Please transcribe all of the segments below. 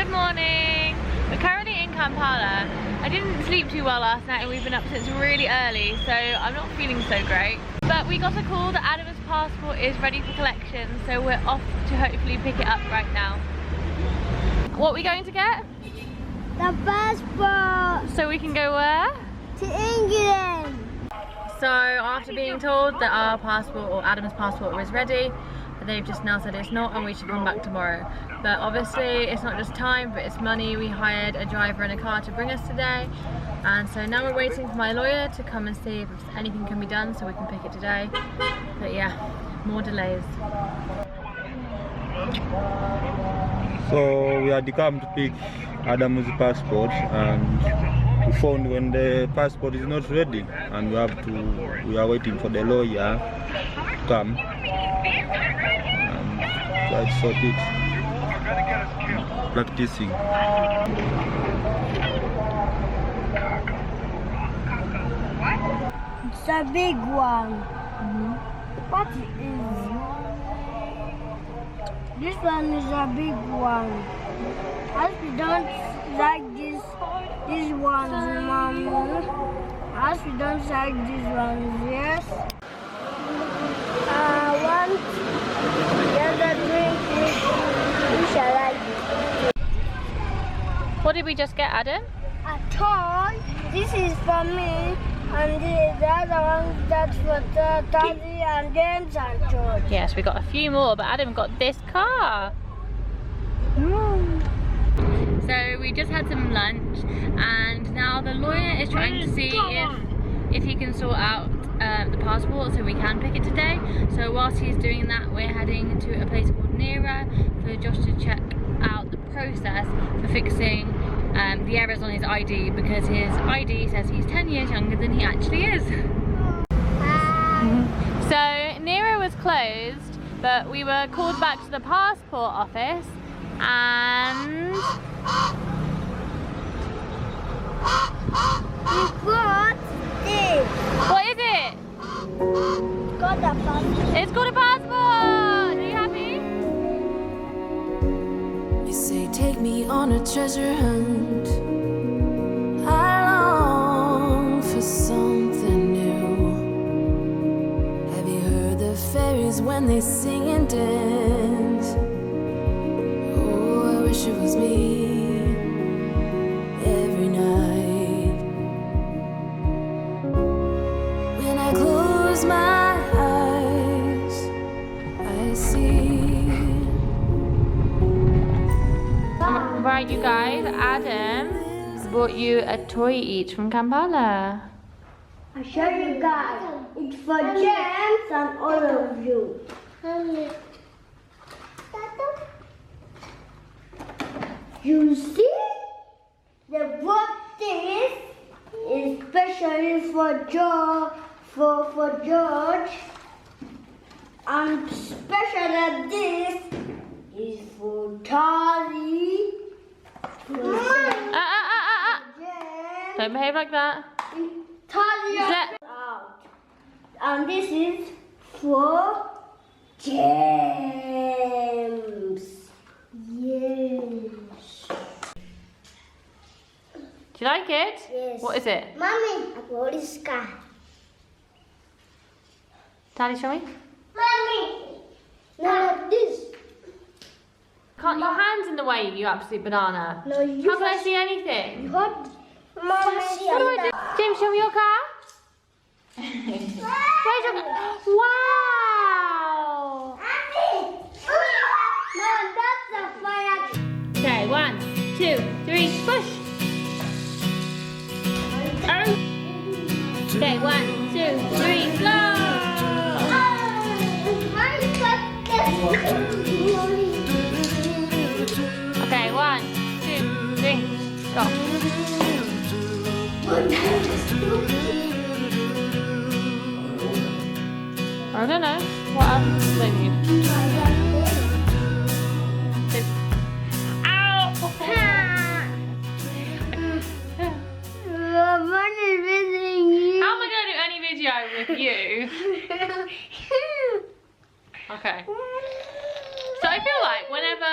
Good morning. We're currently in Kampala. I didn't sleep too well last night and we've been up since really early, so I'm not feeling so great. But we got a call that Adam's passport is ready for collection, so we're off to hopefully pick it up right now. What are we going to get? The passport! So we can go where? To England! So after being told that our passport, or Adam's passport, was ready, they've just now said it's not and we should come back tomorrow. But obviously it's not just time, but it's money. We hired a driver and a car to bring us today, and so now we're waiting for my lawyer to come and see if anything can be done so we can pick it today. But yeah, more delays. So we had come to pick Adam's passport, and we found when the passport is not ready, and we are waiting for the lawyer to come and try to sort it. Practicing. It's a big one. What is this one? Is a big one. As we don't like these ones, Mom. As we don't like these ones, yes. I want the other drink. We shall like it. What did we just get, Adam? A toy. This is for me, and the other one that's for Tazzy and James and George. Yes, we got a few more, but Adam got this car. So we just had some lunch, and now the lawyer is trying to see if he can sort out the passport so we can pick it today. So whilst he's doing that, we're heading to a place called Nera for Josh to check out the process for fixing the errors on his ID, because his ID says he's 10 years younger than he actually is. So Nera was closed, but we were called back to the passport office, and What is? what is it? Got a passport. It's called a passport! Are you happy? You say take me on a treasure hunt. I long for something new. Have you heard the fairies when they sing and dance? Oh, I wish it was me every night. When I close my eyes, I see. Right, you guys, Adam bought you a toy each from Kampala. I'll show you guys. It's for James and all of you. You see? The book this is especially for George, and special this is for Tali. Don't behave like that. Tali Zet. out. And this is for James. Yes. Do you like it? Yes. What is it? Mommy, a police car. Daddy, show me. Mommy, no, this. Can't your hand's in the way, you absolute banana. No, you. How can I see anything? What? Mommy, What do I do? James, show me your car. Where's your car? Wow! No, that's a fire. Okay, 1, 2, 3, push. Oh. Okay, 1, 2, 3, go. Okay, 1, 2, 3, go. I don't know. What else do they need? Ow! How am I going to do any video with you? Okay. So I feel like whenever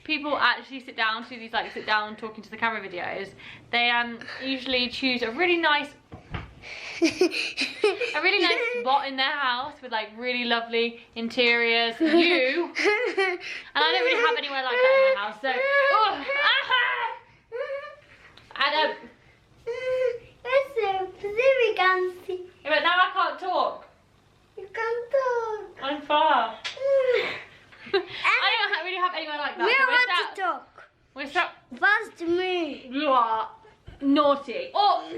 people actually sit down to these like sit down talking to the camera videos, they usually choose a really nice spot in their house with like really lovely interiors. And I don't really have anywhere like that in my house, so we can see. Yeah, but now I can't talk. You can't talk. I'm far. I don't really have anywhere like that. We So want to talk. We're stuck. First me. You are naughty. Oh,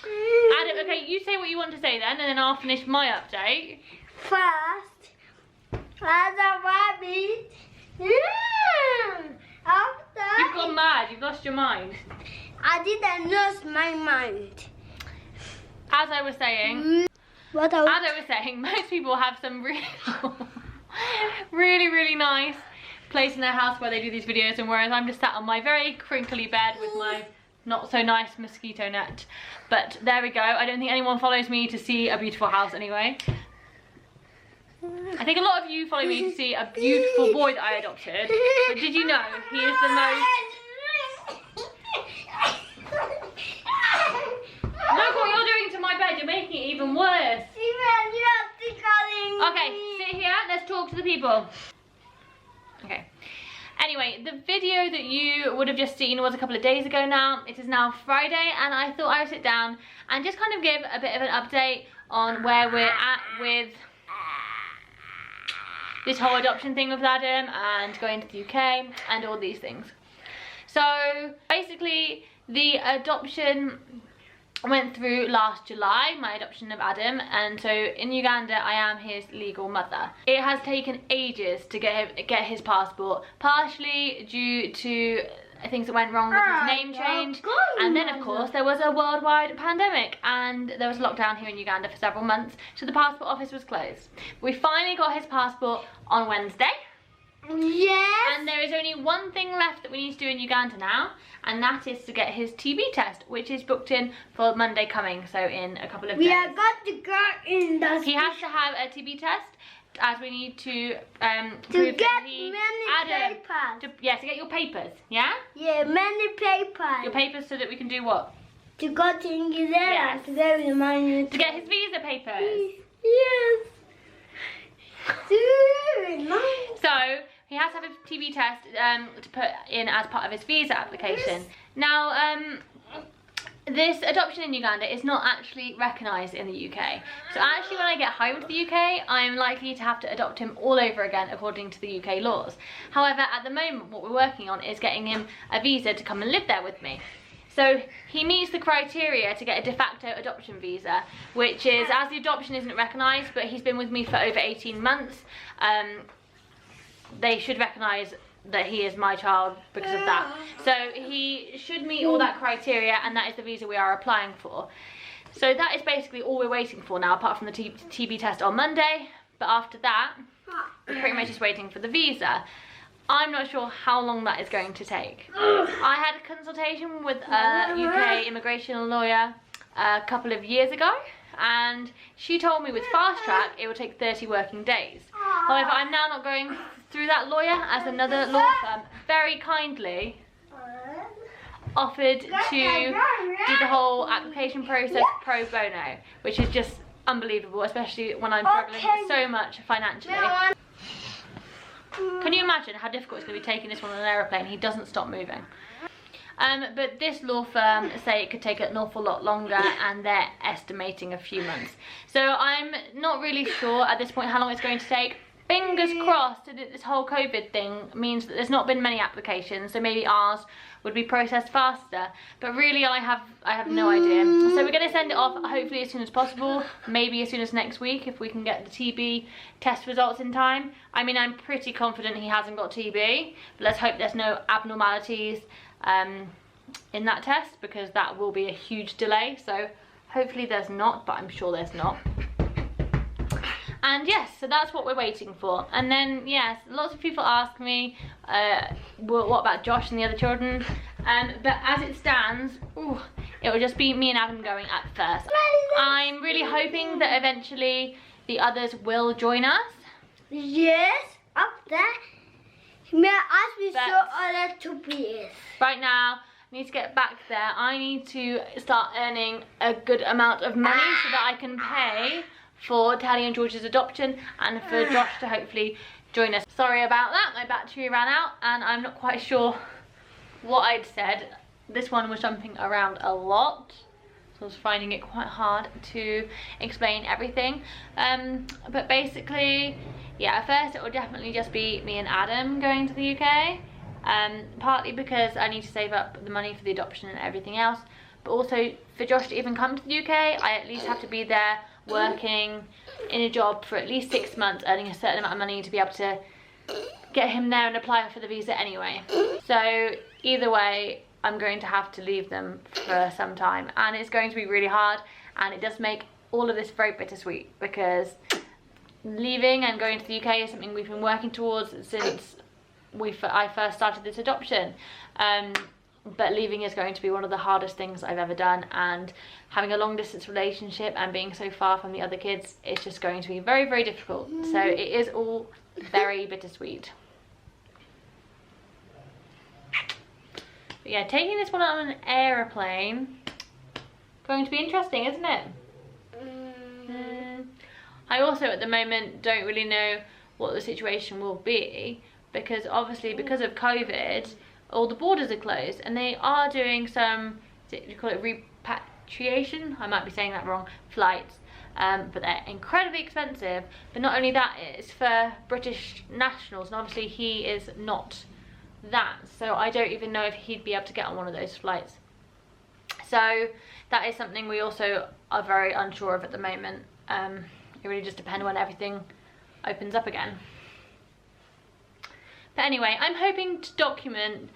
Adam, okay, you say what you want to say then, and then I'll finish my update. First, as a rabbit. After, You've gone mad. You've lost your mind. I didn't lose my mind. As I was saying, What else? as I was saying, most people have some really, really nice place in their house where they do these videos, and whereas I'm just sat on my very crinkly bed with my not so nice mosquito net. But there we go. I don't think anyone follows me to see a beautiful house anyway. I think a lot of you follow me to see a beautiful boy that I adopted. But did you know he is the most... Look what you're doing to my bed. You're making it even worse. Okay, sit here. Let's talk to the people. Okay. Anyway, the video that you would have just seen was a couple of days ago now. It is now Friday, and I thought I would sit down and just kind of give a bit of an update on where we're at with this whole adoption thing with Adam and going to the UK and all these things. So basically, the adoption went through last July, my adoption of Adam, and so in Uganda I am his legal mother. It has taken ages to get his passport, partially due to things that went wrong with his name change, and then of course there was a worldwide pandemic and there was a lockdown here in Uganda for several months, so the passport office was closed. We finally got his passport on Wednesday. Yes. And there is only one thing left that we need to do in Uganda now, and that is to get his TB test, which is booked in for Monday coming, so in a couple of days. We are going to go in the... He has to have a TB test, as we need to to get many papers. To get your papers, yeah? Yeah, many papers. Your papers so that we can do what? To go to England, Yes. to go with my... To get his visa papers. Yes. So he has to have a TB test to put in as part of his visa application. Now, this adoption in Uganda is not actually recognised in the UK. So actually when I get home to the UK, I'm likely to have to adopt him all over again according to the UK laws. However, at the moment what we're working on is getting him a visa to come and live there with me. So he meets the criteria to get a de facto adoption visa, which is, as the adoption isn't recognised, but he's been with me for over 18 months, they should recognise that he is my child because of that. So he should meet all that criteria, and that is the visa we are applying for. So that is basically all we're waiting for now, apart from the TB test on Monday. But after that, we're pretty much just waiting for the visa. I'm not sure how long that is going to take. I had a consultation with a UK immigration lawyer a couple of years ago, and she told me with fast track it will take 30 working days. However, I'm now not going through that lawyer, as another law firm very kindly offered to do the whole application process pro bono, which is just unbelievable, especially when I'm struggling so much financially. Can you imagine how difficult it's going to be taking this one on an aeroplane? He doesn't stop moving. But this law firm say it could take an awful lot longer, and they're estimating a few months. So I'm not really sure at this point how long it's going to take. Fingers crossed that this whole COVID thing means that there's not been many applications, so maybe ours would be processed faster. But really I have no idea. So we're going to send it off hopefully as soon as possible, maybe as soon as next week if we can get the TB test results in time. I mean, I'm pretty confident he hasn't got TB, but let's hope there's no abnormalities in that test, because that will be a huge delay. So hopefully there's not, but I'm sure there's not. And yes, so that's what we're waiting for. And then, yes, lots of people ask me, what about Josh and the other children? But as it stands, it will just be me and Adam going at first. I'm really hoping that eventually the others will join us. Yes, up there. May I ask me But- so other 2 PS? Right now, I need to get back there. I need to start earning a good amount of money so that I can pay for Tally and George's adoption and for Josh to hopefully join us. Sorry about that, my battery ran out and I'm not quite sure what I'd said. This one was jumping around a lot, so I was finding it quite hard to explain everything. But basically, yeah, at first it will definitely just be me and Adam going to the UK. Partly because I need to save up the money for the adoption and everything else, but also for Josh to even come to the UK, I at least have to be there working in a job for at least 6 months, earning a certain amount of money to be able to get him there and apply for the visa anyway. So either way, I'm going to have to leave them for some time, and it's going to be really hard, and it does make all of this very bittersweet because leaving and going to the UK is something we've been working towards since I first started this adoption, but leaving is going to be one of the hardest things I've ever done, and having a long distance relationship and being so far from the other kids, it's just going to be very, very difficult. So it is all very bittersweet. But yeah, taking this one on an aeroplane, going to be interesting, isn't it? I also at the moment don't really know what the situation will be, because obviously because of COVID, all the borders are closed, and they are doing some, you call it repatriation? I might be saying that wrong, flights, but they're incredibly expensive. But not only that, it's for British nationals, and obviously he is not that, so I don't even know if he'd be able to get on one of those flights. So that is something we also are very unsure of at the moment. It really just depends when everything opens up again. But anyway, I'm hoping to document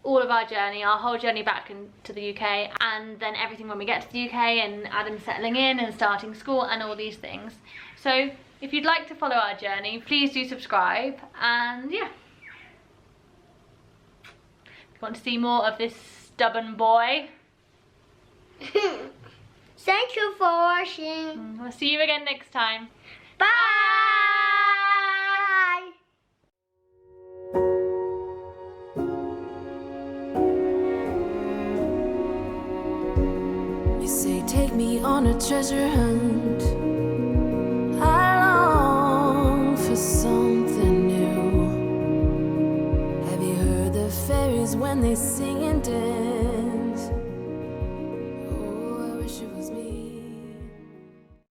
all of our journey, our whole journey back into the UK, and then everything when we get to the UK and Adam settling in and starting school and all these things. So if you'd like to follow our journey, please do subscribe, and yeah. If you want to see more of this stubborn boy, Thank you for watching. we'll see you again next time. Bye. You say take me on a treasure hunt. I long for something new. Have you heard the fairies when they sing and dance?